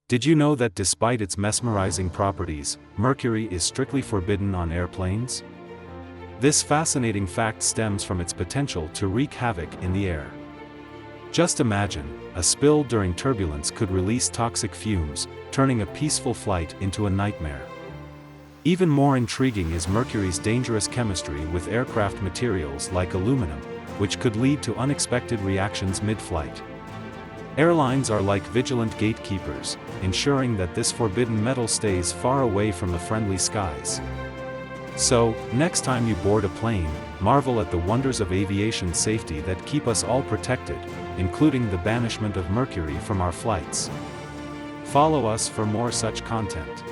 Did you know that despite its mesmerizing properties, mercury is strictly forbidden on airplanes? This fascinating fact stems from its potential to wreak havoc in the air. Just imagine, a spill during turbulence could release toxic fumes, turning a peaceful flight into a nightmare. Even more intriguing is mercury's dangerous chemistry with aircraft materials like aluminum, which could lead to unexpected reactions mid-flight. Airlines are like vigilant gatekeepers, ensuring that this forbidden metal stays far away from the friendly skies. So, next time you board a plane, marvel at the wonders of aviation safety that keep us all protected, including the banishment of mercury from our flights. Follow us for more such content.